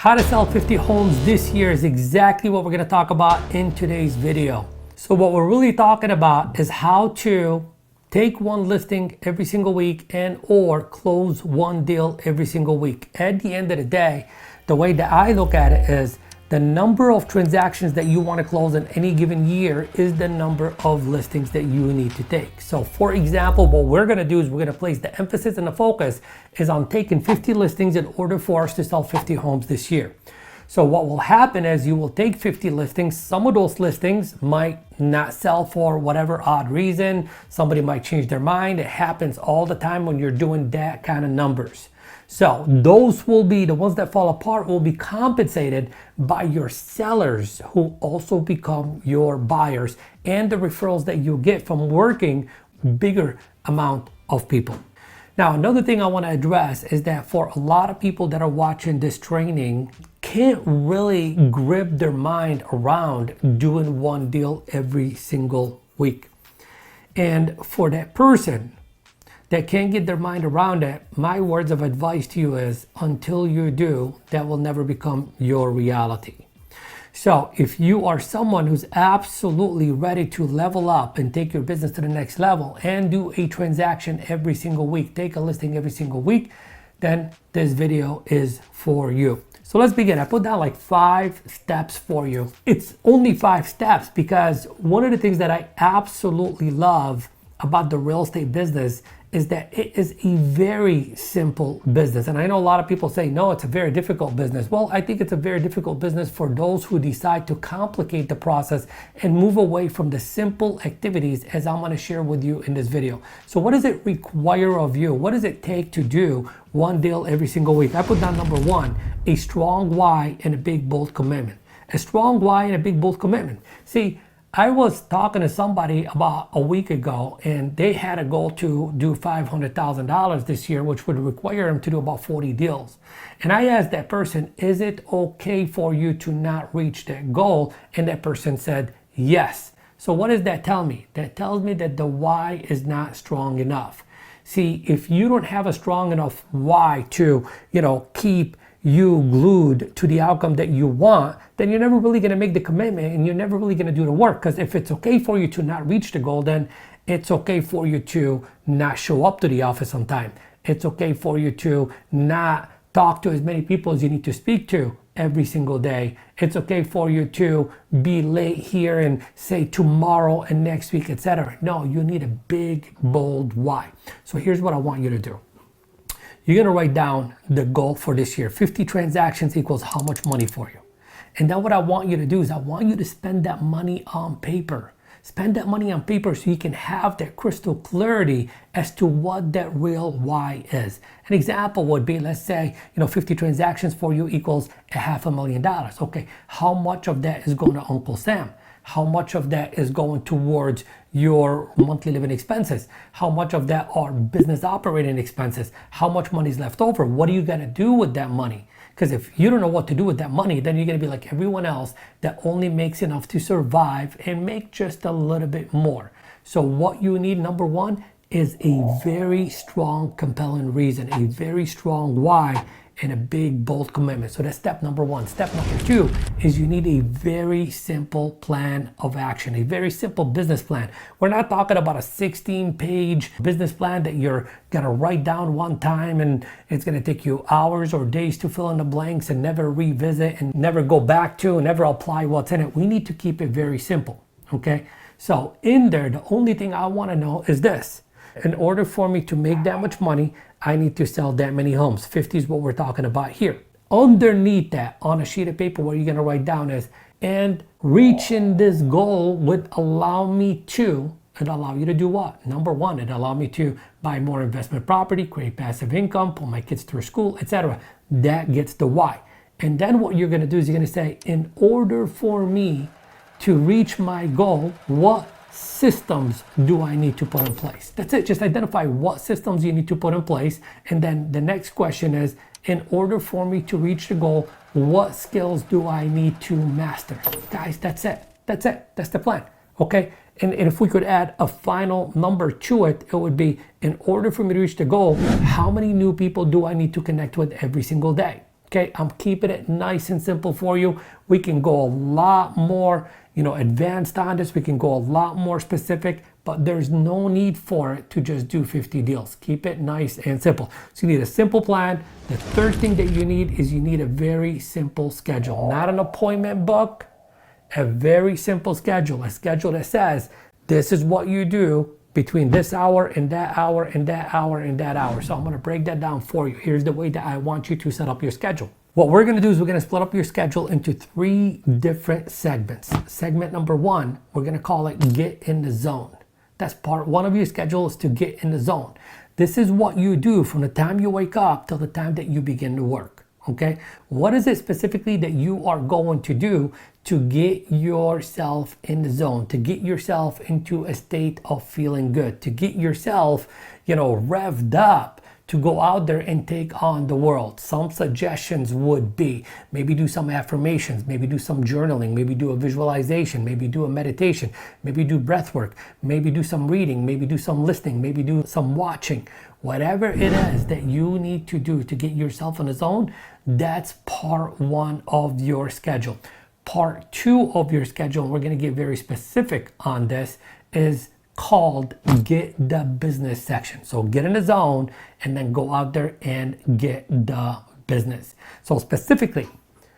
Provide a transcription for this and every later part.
How to sell 50 homes this year is exactly what we're going to talk about in today's video. So what we're really talking about is how to take one listing every single week and or close one deal every single week. At the end of the day, the way that I look at it is the number of transactions that you want to close in any given year is the number of listings that you need to take. So for example, what we're going to do is we're going to place the emphasis and the focus is on taking 50 listings in order for us to sell 50 homes this year. So what will happen is you will take 50 listings. Some of those listings might not sell for whatever odd reason. Somebody might change their mind. It happens all the time when you're doing that kind of numbers. So those will be the ones that fall apart will be compensated by your sellers who also become your buyers and the referrals that you get from working bigger amount of people. Now, another thing I want to address is that for a lot of people that are watching this training can't really grip their mind around doing one deal every single week. And for that person that can't get their mind around it, my words of advice to you is until you do, that will never become your reality. So if you are someone who's absolutely ready to level up and take your business to the next level and do a transaction every single week, take a listing every single week, then this video is for you. So let's begin. I put down like 5 steps for you. It's only 5 steps because one of the things that I absolutely love about the real estate business is that it is a very simple business. And I know a lot of people say, no, it's a very difficult business. Well, I think it's a very difficult business for those who decide to complicate the process and move away from the simple activities as I'm gonna share with you in this video. So what does it require of you? What does it take to do one deal every single week? I put down number 1, a strong why and a big bold commitment. A strong why and a big bold commitment. See, I was talking to somebody about a week ago and they had a goal to do $500,000 this year, which would require them to do about 40 deals. And I asked that person, is it okay for you to not reach that goal? And that person said, yes. So what does that tell me? That tells me that the why is not strong enough. See, if you don't have a strong enough why to, keep you glued to the outcome that you want, then you're never really going to make the commitment and you're never really going to do the work. Because if it's okay for you to not reach the goal, then it's okay for you to not show up to the office on time. It's okay for you to not talk to as many people as you need to speak to every single day. It's okay for you to be late here and say tomorrow and next week, etc. No, you need a big, bold why. So here's what I want you to do. You're going to write down the goal for this year. 50 transactions equals how much money for you. And then what I want you to do is I want you to spend that money on paper. Spend that money on paper so you can have that crystal clarity as to what that real why is. An example would be, let's say, 50 transactions for you equals $500,000. Okay, how much of that is going to Uncle Sam? How much of that is going towards your monthly living expenses? How much of that are business operating expenses? How much money is left over? What are you going to do with that money? Because if you don't know what to do with that money, then you're going to be like everyone else that only makes enough to survive and make just a little bit more. So what you need, number 1, is a very strong, compelling reason, a very strong why, and a big, bold commitment. So that's step number 1. Step number 2 is you need a very simple plan of action, a very simple business plan. We're not talking about a 16-page business plan that you're gonna write down one time and it's gonna take you hours or days to fill in the blanks and never revisit and never go back to and never apply what's in it. We need to keep it very simple, okay? So in there, the only thing I wanna know is this. In order for me to make that much money, I need to sell that many homes. 50 is what we're talking about here. Underneath that, on a sheet of paper, what you're gonna write down is, and reaching this goal would allow me to, it allow you to do what? Number 1, it allow me to buy more investment property, create passive income, put my kids through school, etc. That gets the why. And then what you're gonna do is you're gonna say, in order for me to reach my goal, what systems do I need to put in place? That's it. Just identify what systems you need to put in place. And then the next question is, in order for me to reach the goal, what skills do I need to master? Guys, that's it. That's it. That's the plan. Okay. And if we could add a final number to it, it would be, in order for me to reach the goal, how many new people do I need to connect with every single day? Okay, I'm keeping it nice and simple for you. We can go a lot more, advanced on this. We can go a lot more specific, but there's no need for it to just do 50 deals. Keep it nice and simple. So you need a simple plan. The third thing that you need is you need a very simple schedule, not an appointment book, a very simple schedule, a schedule that says, this is what you do between this hour and that hour and that hour and that hour. So I'm going to break that down for you. Here's the way that I want you to set up your schedule. What we're going to do is we're going to split up your schedule into 3 different segments. Segment number 1, we're going to call it Get in the Zone. That's part 1 of your schedule, is to get in the zone. This is what you do from the time you wake up till the time that you begin to work. Okay, what is it specifically that you are going to do to get yourself in the zone, to get yourself into a state of feeling good, to get yourself, revved up to go out there and take on the world? Some suggestions would be maybe do some affirmations, maybe do some journaling, maybe do a visualization, maybe do a meditation, maybe do breath work, maybe do some reading, maybe do some listening, maybe do some watching. Whatever it is that you need to do to get yourself in the zone, that's part 1 of your schedule. Part 2 of your schedule, and we're going to get very specific on this, is called Get the Business section. So get in the zone and then go out there and get the business. So specifically,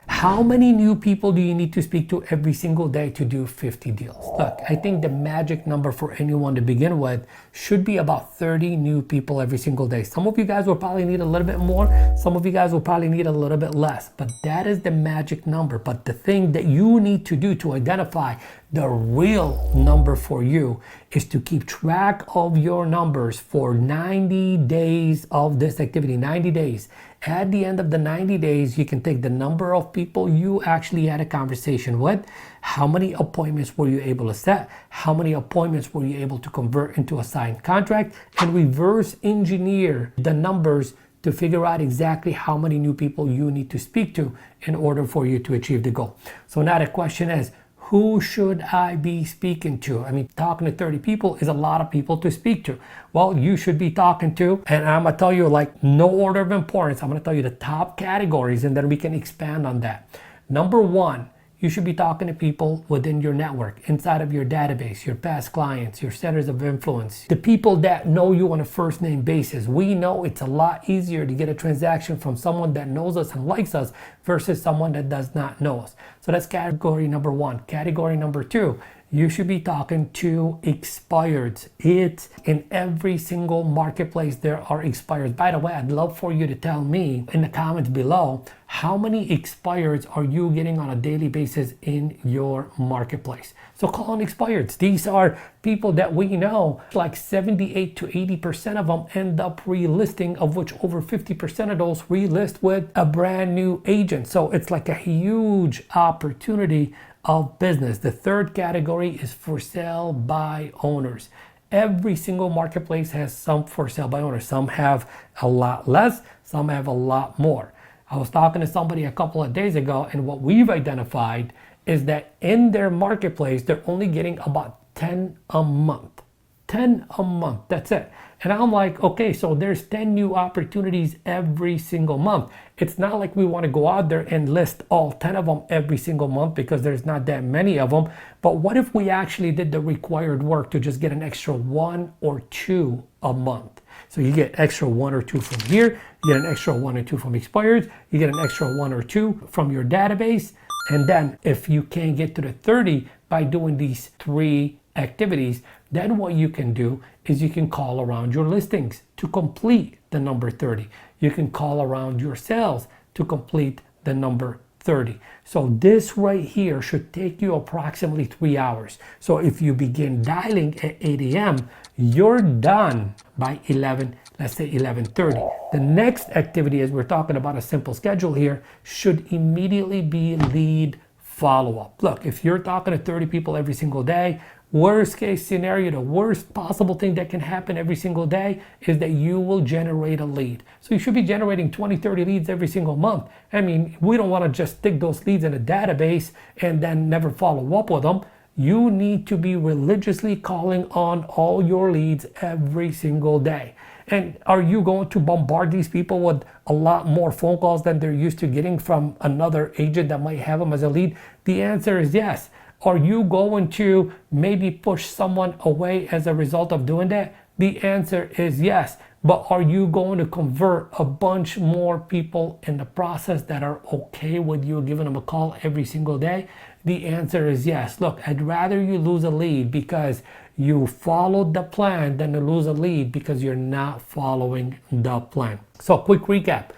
how many new people do you need to speak to every single day to do 50 deals? Look, I think the magic number for anyone to begin with should be about 30 new people every single day. Some of you guys will probably need a little bit more. Some of you guys will probably need a little bit less, but that is the magic number. But the thing that you need to do to identify the real number for you is to keep track of your numbers for 90 days of this activity, 90 days. At the end of the 90 days, you can take the number of people you actually had a conversation with, how many appointments were you able to set, how many appointments were you able to convert into a signed contract, and reverse engineer the numbers to figure out exactly how many new people you need to speak to in order for you to achieve the goal. So now the question is, who should I be speaking to? I mean, talking to 30 people is a lot of people to speak to. Well, you should be talking to, and I'm gonna tell you like no order of importance. I'm gonna tell you the top categories and then we can expand on that. Number 1, you should be talking to people within your network, inside of your database, your past clients, your centers of influence, the people that know you on a first name basis. We know it's a lot easier to get a transaction from someone that knows us and likes us versus someone that does not know us. So that's category number 1. Category number 2, you should be talking to expireds. It's in every single marketplace there are expireds. By the way, I'd love for you to tell me in the comments below, how many expireds are you getting on a daily basis in your marketplace? So call them expireds. These are people that we know, like 78 to 80% of them end up relisting, of which over 50% of those relist with a brand new agent. So it's like a huge opportunity of business. The third category is for sale by owners. Every single marketplace has some for sale by owners. Some have a lot less, some have a lot more. I was talking to somebody a couple of days ago, and what we've identified is that in their marketplace, they're only getting about 10 a month. 10 a month, that's it. And I'm like, okay, so there's 10 new opportunities every single month. It's not like we want to go out there and list all 10 of them every single month because there's not that many of them. But what if we actually did the required work to just get an extra 1 or 2 a month? So you get extra 1 or 2 from here, you get an extra 1 or 2 from expireds, you get an extra 1 or 2 from your database. And then if you can't get to the 30 by doing these 3 activities, then what you can do is you can call around your listings to complete the number 30. You can call around your sales to complete the number 30. So this right here should take you approximately 3 hours. So if you begin dialing at 8 a.m., you're done by 11, let's say 11:30. The next activity, as we're talking about a simple schedule here, should immediately be lead follow-up. Look, if you're talking to 30 people every single day, worst case scenario, the worst possible thing that can happen every single day is that you will generate a lead. So you should be generating 20, 30 leads every single month. I mean, we don't want to just stick those leads in a database and then never follow up with them. You need to be religiously calling on all your leads every single day. And are you going to bombard these people with a lot more phone calls than they're used to getting from another agent that might have them as a lead? The answer is yes. Are you going to maybe push someone away as a result of doing that? The answer is yes. But are you going to convert a bunch more people in the process that are okay with you giving them a call every single day? The answer is yes. Look, I'd rather you lose a lead because you followed the plan than to lose a lead because you're not following the plan. So quick recap.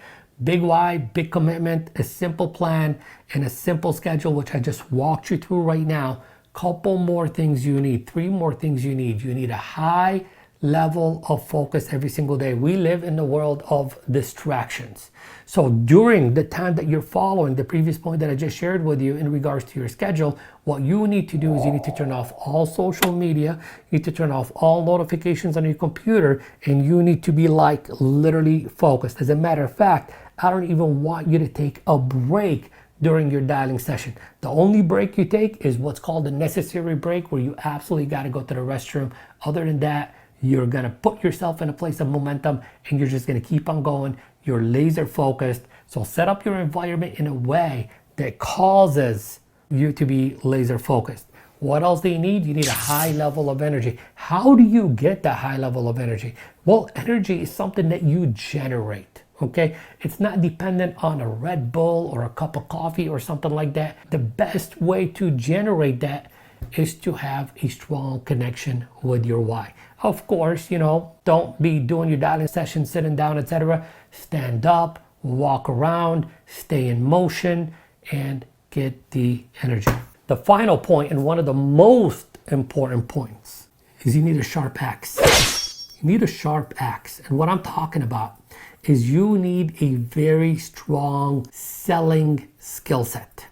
Big why, big commitment, a simple plan, and a simple schedule, which I just walked you through right now. Couple more things you need, 3 more things you need. You need a high level of focus every single day. We live in the world of distractions. So during the time that you're following the previous point that I just shared with you in regards to your schedule, what you need to do is you need to turn off all social media, you need to turn off all notifications on your computer, and you need to be like literally focused. As a matter of fact, I don't even want you to take a break during your dialing session. The only break you take is what's called a necessary break, where you absolutely got to go to the restroom. Other than that, you're going to put yourself in a place of momentum and you're just going to keep on going. You're laser focused. So set up your environment in a way that causes you to be laser focused. What else do you need? You need a high level of energy. How do you get that high level of energy? Well, energy is something that you generate. Okay, it's not dependent on a Red Bull or a cup of coffee or something like that. The best way to generate that is to have a strong connection with your why. Of course, don't be doing your dialing session sitting down, etc. Stand up, walk around, stay in motion, and get the energy. The final point, and one of the most important points, is you need a sharp axe. You need a sharp axe. And what I'm talking about is you need a very strong selling skill set.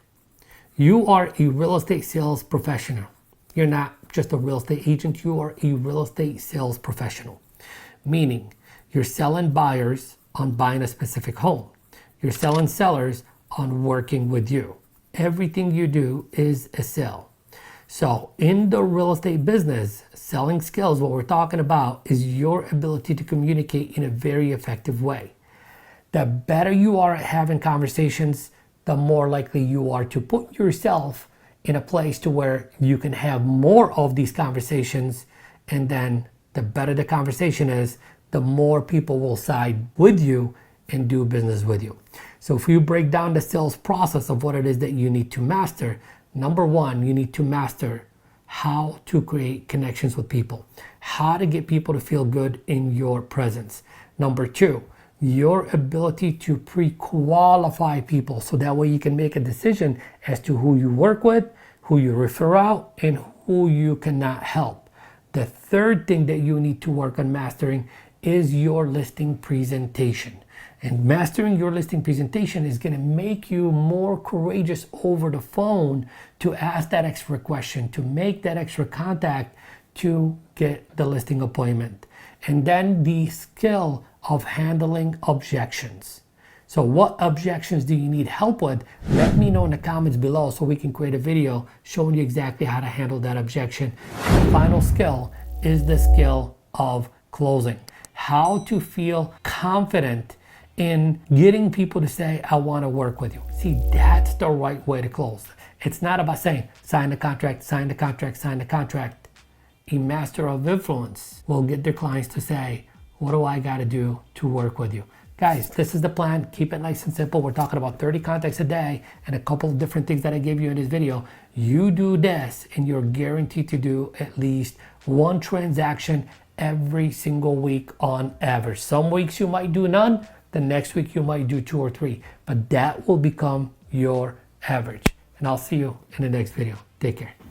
You are a real estate sales professional. You're not just a real estate agent, you are a real estate sales professional. Meaning you're selling buyers on buying a specific home. You're selling sellers on working with you. Everything you do is a sale. So in the real estate business, selling skills, what we're talking about is your ability to communicate in a very effective way. The better you are at having conversations, the more likely you are to put yourself in a place to where you can have more of these conversations. And then the better the conversation is, the more people will side with you and do business with you. So if you break down the sales process of what it is that you need to master, number 1, you need to master how to create connections with people, how to get people to feel good in your presence. Number 2, your ability to pre-qualify people, so that way you can make a decision as to who you work with, who you refer out, and who you cannot help. The third thing that you need to work on mastering is your listing presentation. And mastering your listing presentation is going to make you more courageous over the phone to ask that extra question, to make that extra contact to get the listing appointment. And then the skill of handling objections. So what objections do you need help with? Let me know in the comments below so we can create a video showing you exactly how to handle that objection. And the final skill is the skill of closing. How to feel confident in getting people to say, I want to work with you. See, that's the right way to close. It's not about saying, sign the contract, sign the contract, sign the contract. A master of influence will get their clients to say, what do I got to do to work with you? Guys, this is the plan. Keep it nice and simple. We're talking about 30 contacts a day and a couple of different things that I gave you in this video. You do this and you're guaranteed to do at least 1 transaction every single week on average. Some weeks you might do none. The next week you might do 2 or 3, but that will become your average. And I'll see you in the next video. Take care.